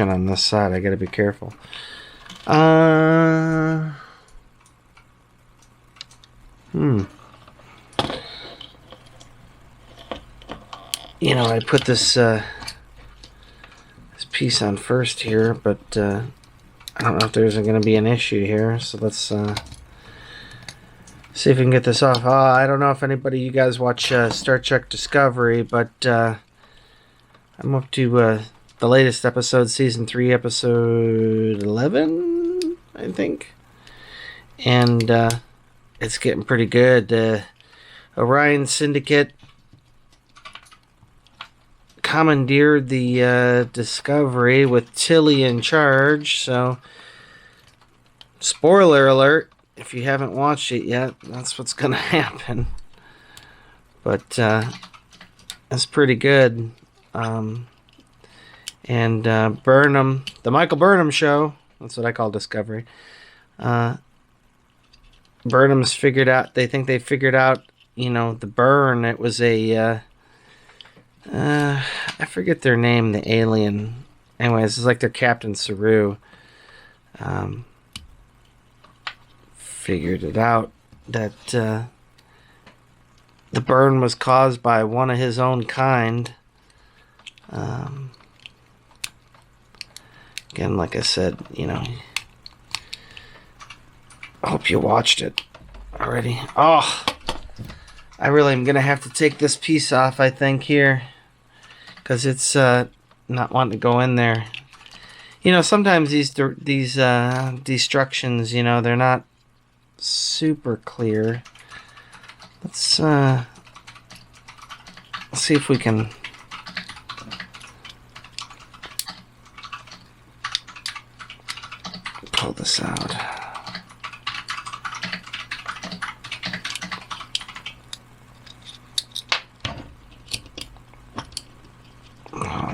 on this side. I gotta be careful. You know, I put this piece on first here, but I don't know if there's going to be an issue here. So let's see if we can get this off. I don't know if anybody you guys watch Star Trek Discovery, but I'm up to the latest episode, season 3, episode 11, I think, and it's getting pretty good. Orion Syndicate commandeered the Discovery with Tilly in charge. So, spoiler alert, if you haven't watched it yet, that's what's going to happen. But that's pretty good. And Burnham, the Michael Burnham show, that's what I call Discovery. Burnham's figured out, they think they figured out, you know, the burn. It was a I forget their name, the alien. Anyways, it's like their Captain Saru. Figured it out that the burn was caused by one of his own kind. Again, like I said, you know, I hope you watched it already. Oh, I really am going to have to take this piece off, I think, here. Because it's not wanting to go in there. You know, sometimes these destructions, you know, they're not super clear. Let's see if we can pull this out.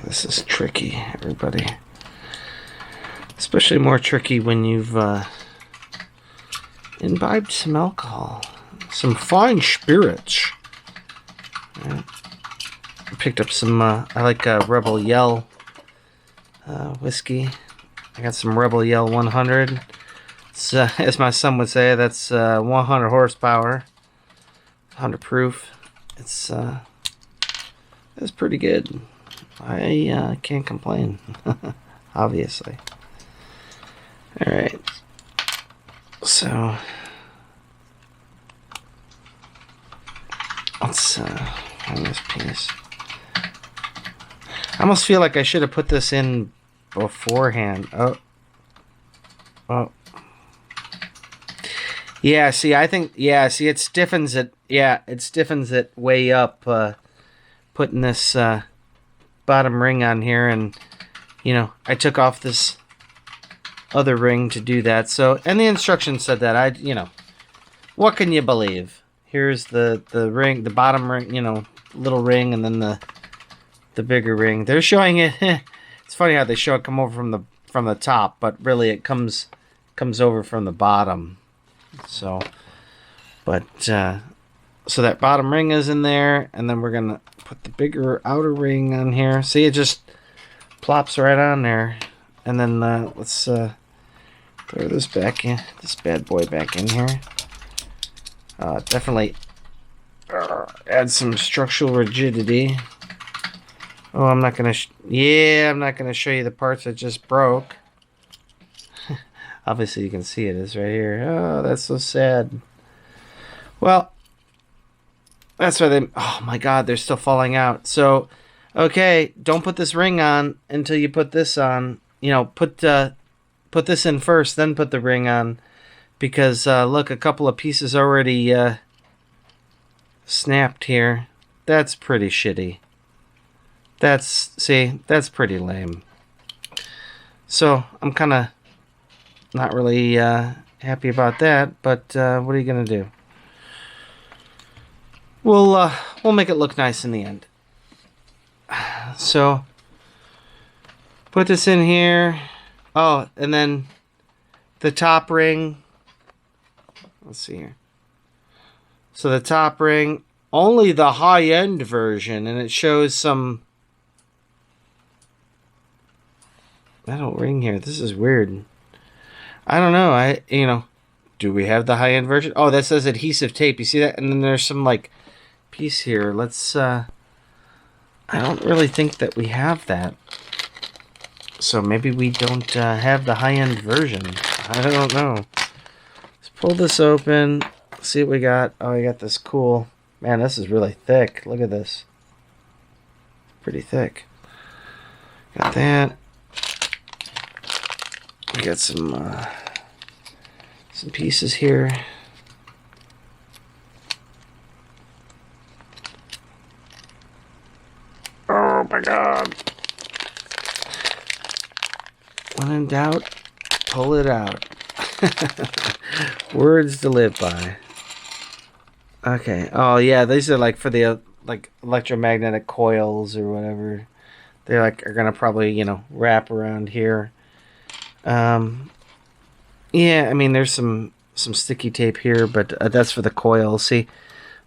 This is tricky, everybody. Especially more tricky when you've imbibed some alcohol. Some fine spirits. Right. I picked up some, I like Rebel Yell whiskey. I got some Rebel Yell 100. It's, as my son would say, that's 100 horsepower. 100 proof. It's pretty good. I can't complain, obviously. Alright, so let's find this piece. I almost feel like I should have put this in beforehand. Oh. Yeah, see, I think, yeah, see, it stiffens it. Yeah, it stiffens it way up, putting this bottom ring on here, and you know, I took off this other ring to do that. So, and the instructions said that. You know, what can you believe? Here's the ring, the bottom ring, you know, little ring, and then the bigger ring. They're showing it. It's funny how they show it come over from the top, but really it comes over from the bottom. So, but so that bottom ring is in there, and then we're gonna put the bigger outer ring on here. See, it just plops right on there. And then let's throw this back in, this bad boy back in here. Definitely add some structural rigidity. Oh, I'm not gonna. I'm not gonna show you the parts that just broke. Obviously, you can see it. It's right here. Oh, that's so sad. Well, that's why they. Oh my God, they're still falling out. So, okay, don't put this ring on until you put this on. You know, put this in first, then put the ring on, because look, a couple of pieces already snapped here. That's pretty shitty. That's pretty lame. So I'm kind of not really happy about that, but what are you gonna do? We'll make it look nice in the end. So put this in here. Oh, and then the top ring. Let's see here. So the top ring, only the high-end version, and it shows some metal ring here. This is weird. I don't know. Do we have the high-end version? Oh, that says adhesive tape. You see that? And then there's some like piece here. Let's. I don't really think that we have that. So maybe we don't have the high-end version. I don't know. Let's pull this open. See what we got. Oh, we got this cool. Man, this is really thick. Look at this. Pretty thick. Got that. We got some pieces here. Oh my god. When in doubt, pull it out. Words to live by. Okay. Oh yeah, these are like for the like electromagnetic coils or whatever. They like are gonna probably wrap around here. Yeah, I mean there's some sticky tape here, but that's for the coil. See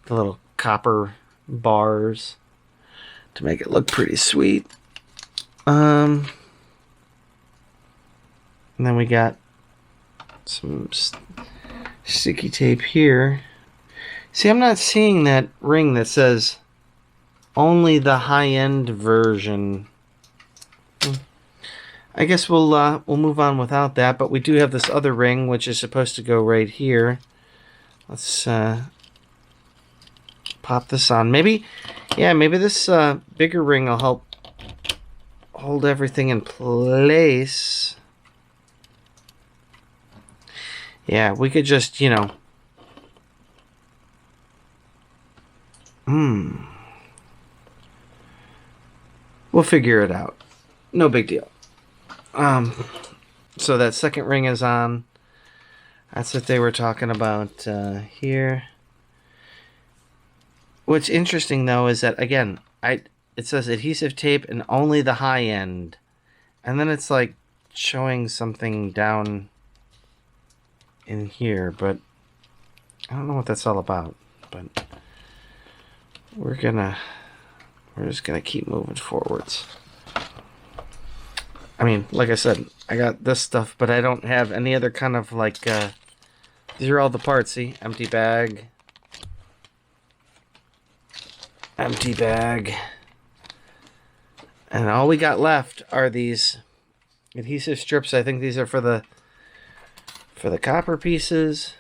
the little copper bars to make it look pretty sweet. And then we got some sticky tape here. See, I'm not seeing that ring that says only the high-end version. I guess we'll move on without that, but we do have this other ring which is supposed to go right here. Let's pop this on. Maybe this bigger ring will help hold everything in place. Yeah, we could just, we'll figure it out. No big deal. So that second ring is on. That's what they were talking about here. What's interesting though is that again, it says adhesive tape and only the high end, and then it's like showing something down in here, but I don't know what that's all about. But we're just gonna keep moving forwards. I mean, like I said, I got this stuff, but I don't have any other kind of like these are all the parts. See, empty bag, and all we got left are these adhesive strips. I think these are for the copper pieces,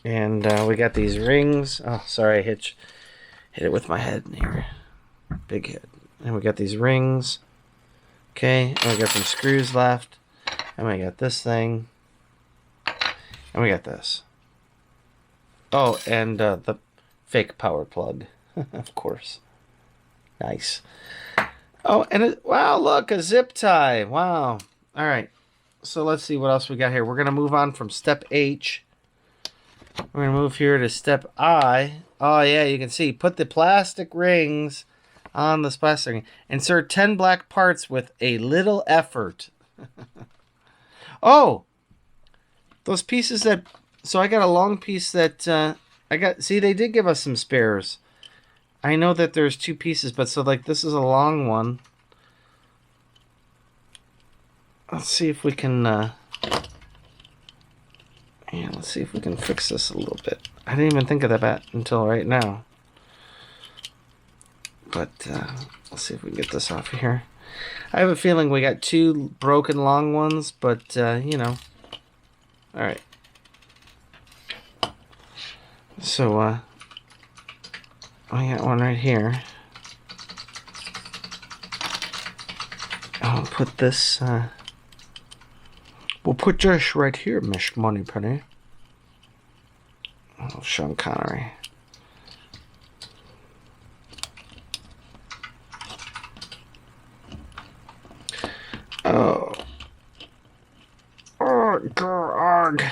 and we got these rings. Oh, sorry, I hit it with my head in here. Big hit. And we got these rings. Okay, and we got some screws left, and we got this thing, and we got this. Oh, and the fake power plug, of course. Nice. Oh, and wow, look, a zip tie. Wow. All right. So let's see what else we got here. We're going to move on from step H. We're going to move here to step I. Oh, yeah, you can see. Put the plastic rings on this plastic ring. Insert 10 black parts with a little effort. Oh! Those pieces that... So I got a long piece that... See, they did give us some spares. I know that there's two pieces, but so, like, this is a long one. Let's see if we can, let's see if we can fix this a little bit. I didn't even think of that until right now. But, let's see if we can get this off of here. I have a feeling we got two broken long ones, but, Alright. So, I got one right here. I'll put this, we'll put this right here, Miss Moneypenny. Oh, Sean Connery. Oh. Oh, God.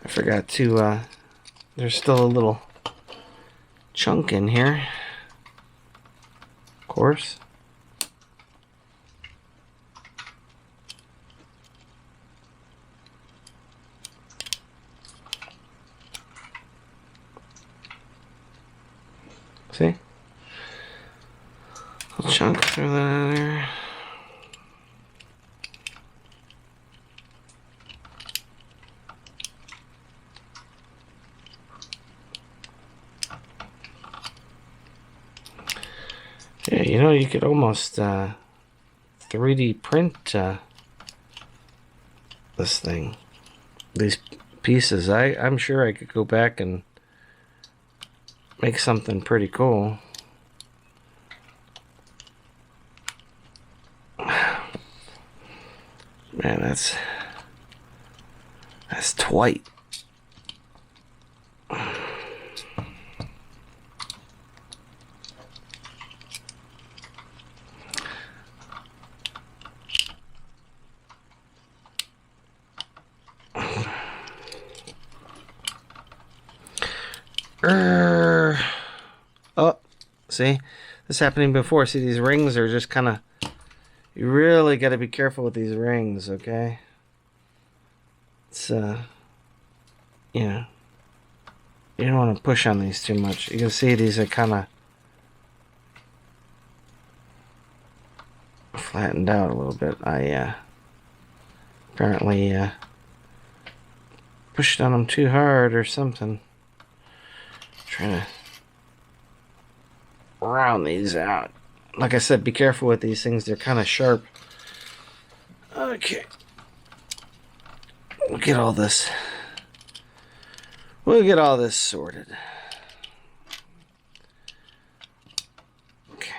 I forgot to, there's still a little chunk in here. Of course. See? Little chunk through that in there. You know, you could almost 3D print this thing. These pieces. I'm sure I could go back and make something pretty cool. Man, that's tight. Oh, see, this happening before. See, these rings are just kind of. You really got to be careful with these rings, okay? It's you know, you don't want to push on these too much. You can see these are kind of flattened out a little bit. I apparently pushed on them too hard or something. Trying to round these out. Like I said, be careful with these things. They're kind of sharp. Okay. We'll get all this. We'll get all this sorted. Okay.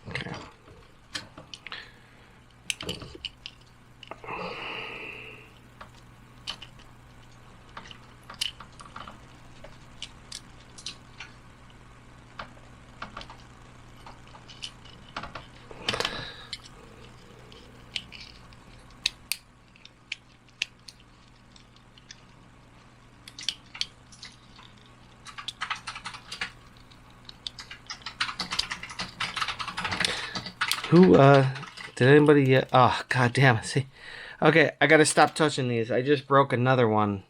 Okay. Who, did anybody, oh, god damn it, see. Okay, I gotta stop touching these. I just broke another one.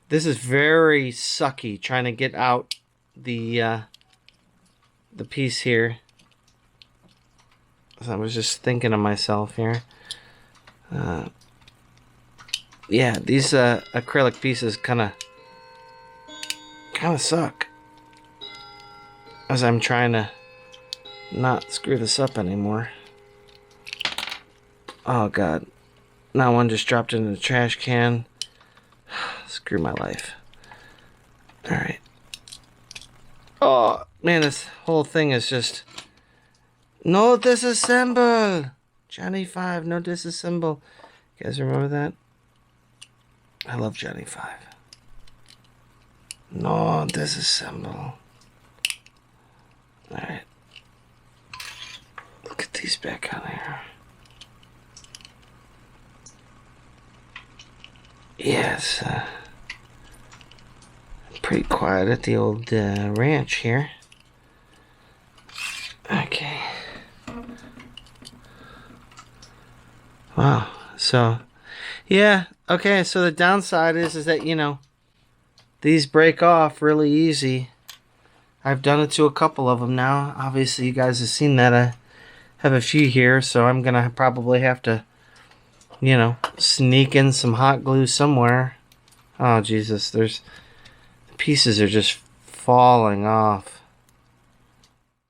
This is very sucky, trying to get out the piece here. So I was just thinking of myself here. Yeah, these acrylic pieces kind of suck. As I'm trying to not screw this up anymore. Oh god. Now one just dropped into the trash can. Screw my life. Alright. Oh man, this whole thing is just no disassemble. Johnny 5, no disassemble. You guys remember that? I love Johnny 5. No disassemble. Alright. Look at these back on here. Yes, pretty quiet at the old ranch here. Okay. Wow. So, yeah. Okay. So the downside is that, you know, these break off really easy. I've done it to a couple of them now. Obviously, you guys have seen that. I have a few here, so I'm gonna probably have to, you know, sneak in some hot glue somewhere. Oh, Jesus. The pieces are just falling off.